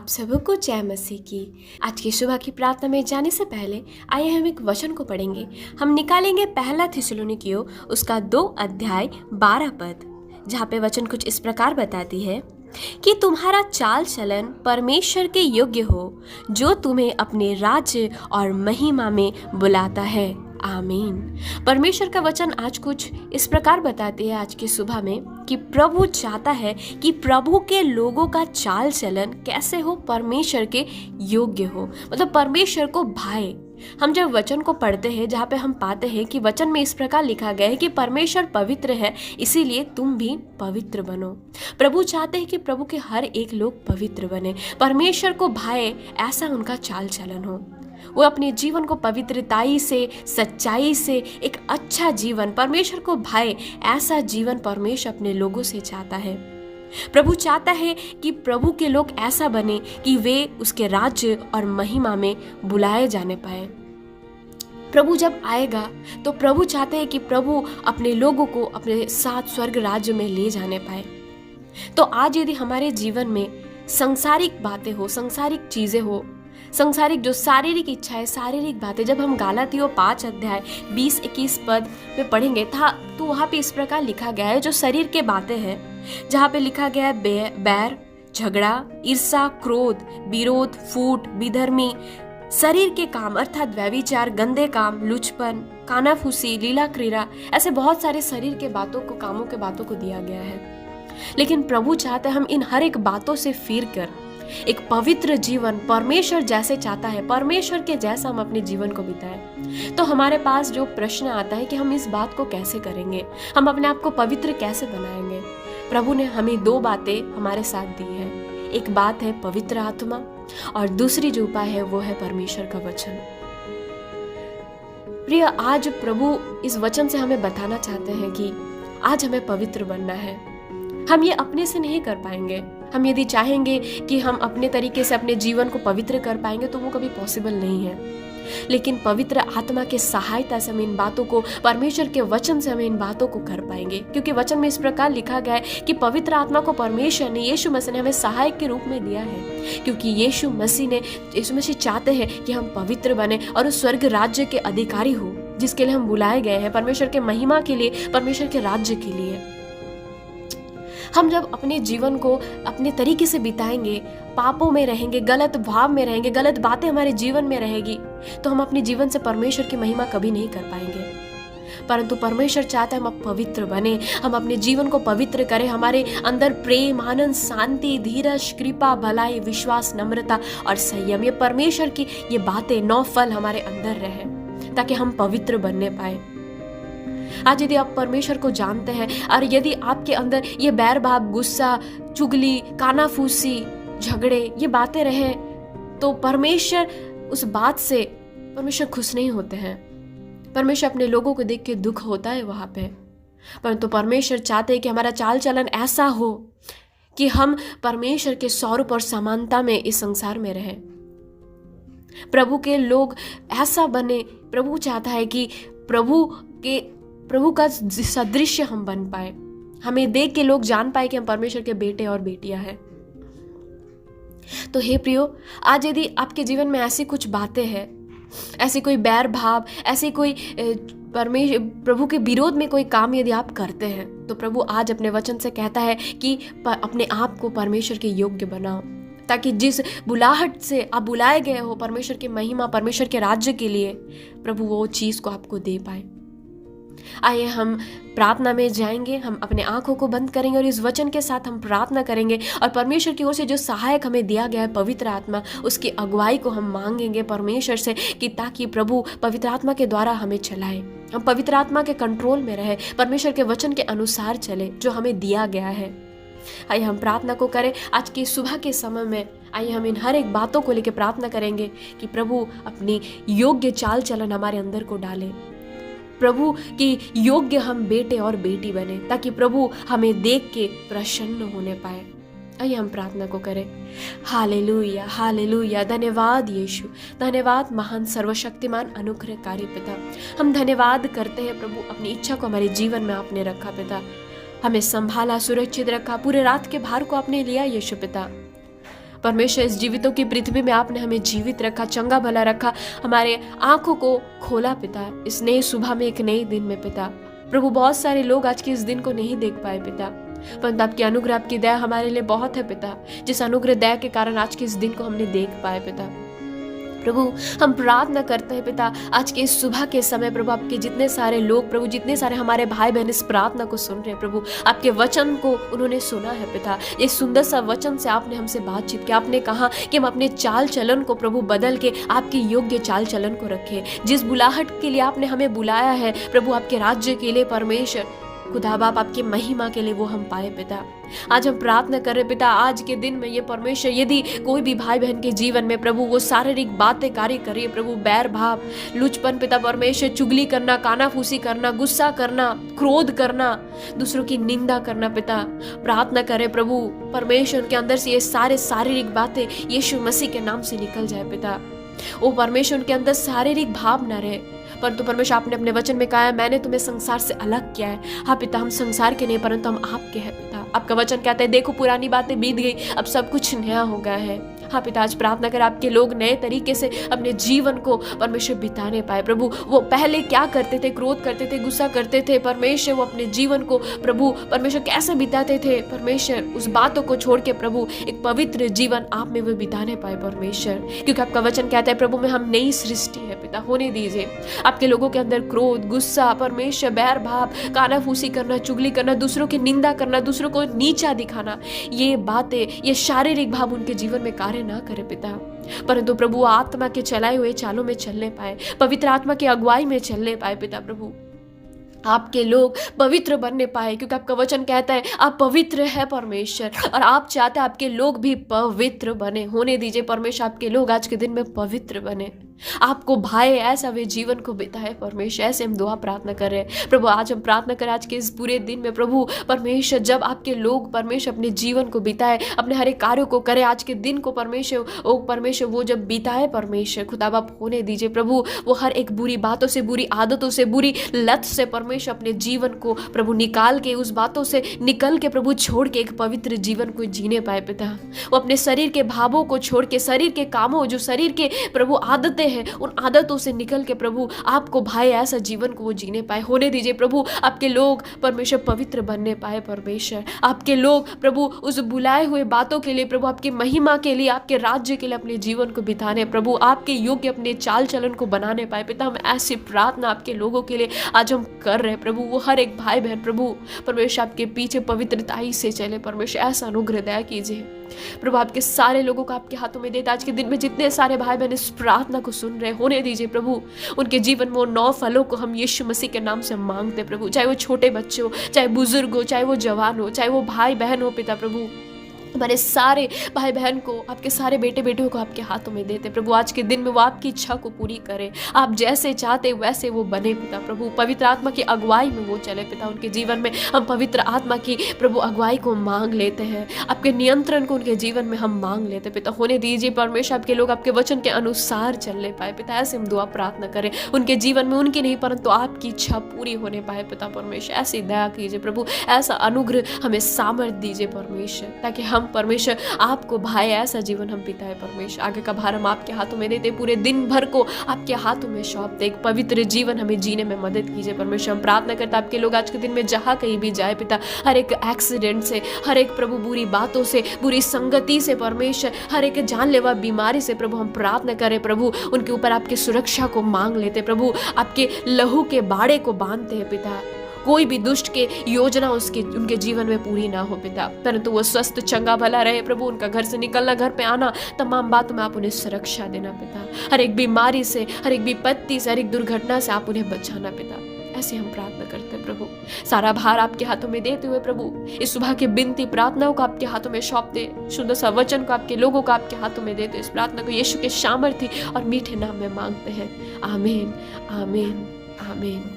आप सबको जय मसीह की। आज की सुबह की प्रार्थना में जाने से पहले आइए हम एक वचन को पढ़ेंगे। हम निकालेंगे पहला थिस्सलुनीकियों उसका 2 अध्याय 12 पद, जहाँ पे वचन कुछ इस प्रकार बताती है कि तुम्हारा चाल चलन परमेश्वर के योग्य हो, जो तुम्हें अपने राज्य और महिमा में बुलाता है। आमीन। परमेश्वर का वचन आज कुछ इस प्रकार बताती है आज की सुबह में कि प्रभु चाहता है कि प्रभु के लोगों का चाल चलन कैसे हो, परमेश्वर के योग्य हो, मतलब परमेश्वर को भाए। हम जब वचन को पढ़ते हैं, जहाँ पे हम पाते हैं कि वचन में इस प्रकार लिखा गया है कि परमेश्वर पवित्र है, इसीलिए तुम भी पवित्र बनो। प्रभु चाहते हैं कि प्रभु के हर एक लोग पवित्र बने, परमेश्वर को भाए, ऐसा उनका चाल चलन हो। वो अपने जीवन को पवित्रताई से, सच्चाई से, एक अच्छा जीवन परमेश्वर को भाए, ऐसा जीवन परमेश्वर अपने लोगों से चाहता है। प्रभु चाहता है कि प्रभु के लोग ऐसा बने कि वे उसके राज्य और महिमा में बुलाए जाने पाए। प्रभु जब आएगा तो प्रभु चाहते हैं कि प्रभु अपने लोगों को अपने साथ स्वर्ग राज्य में ले जाने पाए। तो आज यदि हमारे जीवन में सांसारिक बातें हो, सांसारिक चीजें हो, सांसारिक जो शारीरिक इच्छाएं, शारीरिक बातें, जब हम गलातियों 5 अध्याय 20-21 पद में पढ़ेंगे तो वहाँ पे इस प्रकार लिखा गया है, जो शरीर के बातें हैं, जहाँ पे लिखा गया है बैर, झगड़ा, ईर्षा, क्रोध, विरोध, फूट, विधर्मी, शरीर के काम अर्थात व्यभिचार, गंदे काम, लुचपन, कानाफूसी, लीला क्रीड़ा, ऐसे बहुत सारे शरीर के बातों को, कामों के बातों को दिया गया है। लेकिन प्रभु चाहते हैं हम इन हर एक बातों से फिर कर एक पवित्र जीवन परमेश्वर जैसे चाहता है, परमेश्वर के जैसा हम अपने जीवन को बिताएं। तो हमारे पास जो प्रश्न आता है कि हम इस बात को कैसे करेंगे, हम अपने आप को पवित्र कैसे बनाएंगे। प्रभु ने हमें 2 बातें हमारे साथ दी है। एक बात है पवित्र आत्मा और दूसरी जो उपाय है वो है परमेश्वर का वचन। प्रिय, आज प्रभु इस वचन से हमें बताना चाहते हैं कि आज हमें पवित्र बनना है। हम ये अपने से नहीं कर पाएंगे। हम यदि चाहेंगे कि हम अपने तरीके से अपने जीवन को पवित्र कर पाएंगे तो वो कभी पॉसिबल नहीं है। लेकिन पवित्र आत्मा के सहायता से हम इन बातों को, परमेश्वर के वचन से हम इन बातों को कर पाएंगे। क्योंकि वचन में इस प्रकार लिखा गया है कि पवित्र आत्मा को परमेश्वर ने, यीशु मसीह ने हमें सहायक के रूप में दिया है। क्योंकि यीशु मसीह चाहते हैं कि हम पवित्र बने और उस स्वर्ग राज्य के अधिकारी हो जिसके लिए हम बुलाए गए हैं, परमेश्वर के महिमा के लिए, परमेश्वर के राज्य के लिए। हम जब अपने जीवन को अपने तरीके से बिताएंगे, पापों में रहेंगे, गलत भाव में रहेंगे, गलत बातें हमारे जीवन में रहेगी, तो हम अपने जीवन से परमेश्वर की महिमा कभी नहीं कर पाएंगे। परंतु परमेश्वर चाहता है हम पवित्र बने, हम अपने जीवन को पवित्र करें, हमारे अंदर प्रेम, आनंद, शांति, धीरज, कृपा, भलाई, विश्वास, नम्रता और संयम, ये परमेश्वर की ये बातें 9 फल हमारे अंदर रहे ताकि हम पवित्र बनने पाए। आज यदि आप परमेश्वर को जानते हैं और यदि आपके अंदर ये बैर भाव, गुस्सा, चुगली, कानाफूसी, झगड़े, ये बातें रहे तो परमेश्वर उस बात से परमेश्वर खुश नहीं होते हैं। परमेश्वर अपने लोगों को देख के दुख होता है वहां पे। परंतु परमेश्वर चाहते हैं कि हमारा चाल चलन ऐसा हो कि हम परमेश्वर के स्वरूप और समानता में इस संसार में रहें। प्रभु के लोग ऐसा बने। प्रभु चाहता है कि प्रभु का सदृश्य हम बन पाए, हमें देख के लोग जान पाए कि हम परमेश्वर के बेटे और बेटियां हैं। तो हे प्रियो, आज यदि आपके जीवन में ऐसी कुछ बातें हैं, ऐसी कोई बैर भाव, ऐसी कोई प्रभु के विरोध में कोई काम यदि आप करते हैं, तो प्रभु आज अपने वचन से कहता है कि अपने आप को परमेश्वर के योग्य बनाओ, ताकि जिस बुलाहट से आप बुलाए गए हो परमेश्वर की महिमा, परमेश्वर के राज्य के लिए, प्रभु वो चीज को आपको दे पाए। आइए हम प्रार्थना में जाएंगे। हम अपने आंखों को बंद करेंगे और इस वचन के साथ हम प्रार्थना करेंगे और परमेश्वर की ओर से जो सहायक हमें दिया गया है पवित्र आत्मा, उसकी अगुवाई को हम मांगेंगे परमेश्वर से कि ताकि प्रभु पवित्र आत्मा के द्वारा हमें चलाए, हम पवित्र आत्मा के कंट्रोल में रहे, परमेश्वर के वचन के अनुसार चले जो हमें दिया गया है। आइए हम प्रार्थना को करें। आज की सुबह के समय में आइए हम इन हर एक बातों को लेकर प्रार्थना करेंगे कि प्रभु अपनी योग्य चाल चलन हमारे अंदर को डाले, प्रभु की योग्य हम बेटे और बेटी बने, ताकि प्रभु हमें देख के प्रसन्न होने पाए। आइए हम प्रार्थना को करें। Hallelujah, hallelujah. धन्यवाद यीशु, धन्यवाद महान सर्वशक्तिमान अनुग्रहकारी पिता। हम धन्यवाद करते हैं प्रभु, अपनी इच्छा को हमारे जीवन में आपने रखा पिता, हमें संभाला, सुरक्षित रखा, पूरे रात के भार को आपने लिया यीशु पिता। परमेश्वर इस जीवितों की पृथ्वी में आपने हमें जीवित रखा, चंगा भला रखा, हमारे आंखों को खोला पिता, इस नई सुबह में, एक नए दिन में पिता। प्रभु बहुत सारे लोग आज के इस दिन को नहीं देख पाए पिता, परंतु आपकी अनुग्रह, आपकी दया हमारे लिए बहुत है पिता, जिस अनुग्रह दया के कारण आज के इस दिन को हमने देख पाए पिता। प्रभु हम प्रार्थना करते हैं पिता, आज के इस सुबह के समय प्रभु आपके जितने सारे लोग, प्रभु जितने सारे हमारे भाई बहन इस प्रार्थना को सुन रहे हैं प्रभु, आपके वचन को उन्होंने सुना है पिता, इस सुंदर सा वचन से आपने हमसे बातचीत की, आपने कहा कि हम अपने चाल चलन को प्रभु बदल के आपके योग्य चाल चलन को रखें। जिस बुलाहट के लिए आपने हमें बुलाया है प्रभु, आपके राज्य के लिए परमेश्वर खुदा बाप, आपकी महिमा के लिए वो हम पाए पिता। आज हम प्रार्थना कर रहे पिता, आज के दिन में ये परमेश्वर, यदि कोई भी भाई बहन के जीवन में प्रभु वो शारीरिक बातें कार्य कर रही है प्रभु, बैर भाव, लुचपन पिता परमेश्वर, चुगली करना, कानाफूसी करना, गुस्सा करना, क्रोध करना, दूसरों की निंदा करना पिता, प्रार्थना करे प्रभु परमेश्वर के अंदर से ये सारे शारीरिक बातें यीशु मसीह के नाम से निकल जाए पिता। वो परमेश्वर के अंदर शारीरिक भाव न रहे, परंतु परमेश्वर आपने अपने वचन में कहा है, मैंने तुम्हें संसार से अलग किया है। हाँ पिता, हम संसार के नहीं परंतु हम आपके हैं पिता। आपका वचन कहता है, देखो पुरानी बातें बीत गई, अब सब कुछ नया हो गया है। हाँ पिता, आज प्रार्थना कर आपके लोग नए तरीके से अपने जीवन को परमेश्वर बिताने पाए प्रभु। वो पहले क्या करते थे, क्रोध करते थे, गुस्सा करते थे परमेश्वर, वो अपने जीवन को प्रभु परमेश्वर कैसे बिताते थे परमेश्वर, उस बातों को छोड़ के प्रभु एक पवित्र जीवन आप में वो बिताने पाए परमेश्वर, क्योंकि आपका वचन कहता है प्रभु में हम नई सृष्टि है पिता। होने दीजिए आपके लोगों के अंदर क्रोध, गुस्सा परमेश्वर, बैर भाव, कानाफूसी करना, चुगली करना, दूसरों की निंदा करना, दूसरों को नीचा दिखाना, ये बातें, ये शारीरिक भाव उनके जीवन में कार्य ना करे पिता, परंतु प्रभु आत्मा के चलाए हुए चालों में चलने पाए, पवित्र आत्मा की अगुवाई में चलने पाए पिता। प्रभु आपके लोग पवित्र बनने पाए, क्योंकि आपका वचन कहता है आप पवित्र है परमेश्वर, और आप चाहते हैं आपके लोग भी पवित्र बने। होने दीजिए परमेश्वर, आपके लोग आज के दिन में पवित्र बने, आपको भाए, ऐसा वे जीवन को बिताए परमेश्वर। ऐसे हम दुआ प्रार्थना कर रहे हैं प्रभु। आज हम प्रार्थना करें आज के इस पूरे दिन में प्रभु परमेश्वर, जब आपके लोग परमेश्वर अपने जीवन को बिताए, अपने हर एक कार्यों को करे, आज के दिन को परमेश्वर ओ परमेश्वर वो जब बिताए परमेश्वर, खुदा बाप होने दीजिए प्रभु, वो हर एक बुरी बातों से, बुरी आदतों से, बुरी लत से परमेश्वर अपने जीवन को प्रभु निकाल के, उस बातों से निकल के प्रभु छोड़ के एक पवित्र जीवन को जीने पाए पिता। वो अपने शरीर के भावों को छोड़ के, शरीर के कामों, जो शरीर के प्रभु आदतें हैं, उन आदतों से निकल के प्रभु आपको भाई ऐसा जीवन को वो जीने पाए। होने दीजिए प्रभु आपके लोग परमेश्वर पवित्र बनने पाए परमेश्वर। आपके लोग प्रभु उस बुलाए हुए बातों के लिए प्रभु, आपकी महिमा के लिए, आपके राज्य के लिए अपने जीवन को बिताने प्रभु, आपके योग्य अपने चाल चलन को बनाने पाए पिता। हम ऐसी प्रार्थना आपके लोगों के लिए आज हम कर रहे हैं प्रभु। वो हर एक भाई बहन प्रभु परमेश्वर आपके पीछे पवित्रताई से चले परमेश्वर, ऐसा अनुग्रह दया कीजिए प्रभु। आपके सारे लोगों को आपके हाथों में देता, आज के दिन में जितने सारे भाई बहन इस प्रार्थना को सुन रहे, होने दीजिए प्रभु उनके जीवन में वो 9 फलों को हम यीशु मसीह के नाम से मांगते प्रभु, चाहे वो छोटे बच्चे हो, चाहे बुजुर्ग हो, चाहे वो जवान हो, चाहे वो भाई बहन हो पिता। प्रभु हमारे सारे भाई बहन को, आपके सारे बेटे बेटियों को आपके हाथों में देते प्रभु। आज के दिन में वो आपकी इच्छा को पूरी करे, आप जैसे चाहते वैसे वो बने पिता। प्रभु पवित्र आत्मा की अगुवाई में वो चले पिता। उनके जीवन में हम पवित्र आत्मा की प्रभु अगुवाई को मांग लेते हैं, आपके नियंत्रण को उनके जीवन में हम मांग लेते पिता। होने दीजिए परमेश्वर आपके लोग आपके वचन के अनुसार चलने पाए पिता। ऐसे हम दुआ प्रार्थना करें, उनके जीवन में उनकी नहीं परंतु आपकी इच्छा पूरी होने पाए पिता परमेश्वर। ऐसी दया कीजिए प्रभु, ऐसा अनुग्रह हमें सामर्थ्य दीजिए परमेश्वर, ताकि हम परमेश्वर आपको भाई ऐसा जीवन हम बिताए परमेश्वर। आगे का भार हम आपके हाथों में देते, पूरे दिन भर को आपके हाथों में सौंपते, एक पवित्र जीवन हमें जीने में मदद कीजिए परमेश्वर। हम प्रार्थना करते आपके लोग आज के दिन में जहाँ कहीं भी जाए पिता, हर एक एक्सीडेंट से, हर एक प्रभु बुरी बातों से, बुरी संगति से परमेश्वर, हर एक जानलेवा बीमारी से प्रभु हम प्रार्थना करें प्रभु, उनके ऊपर आपकी सुरक्षा को मांग लेते प्रभु, आपके लहू के बाड़े को बांधते हैं पिता। कोई भी दुष्ट के योजना उनके जीवन में पूरी ना हो पिता, परंतु वो स्वस्थ चंगा भला रहे प्रभु। उनका घर से निकलना, घर पे आना, तमाम बातों में आप उन्हें सुरक्षा देना पिता। हर एक बीमारी से, हर एक विपत्ति से, हर एक दुर्घटना से आप उन्हें बचाना पिता। ऐसे हम प्रार्थना करते हैं प्रभु। सारा भार आपके हाथों में देते हुए प्रभु, इस सुबह की बिनती प्रार्थनाओं को आपके हाथों में सौंपते, शुद्ध सा वचन को आपके लोगों को आपके हाथों में देते, इस प्रार्थना को यीशु के सामर्थी और मीठे नाम में मांगते हैं। आमीन, आमीन, आमीन।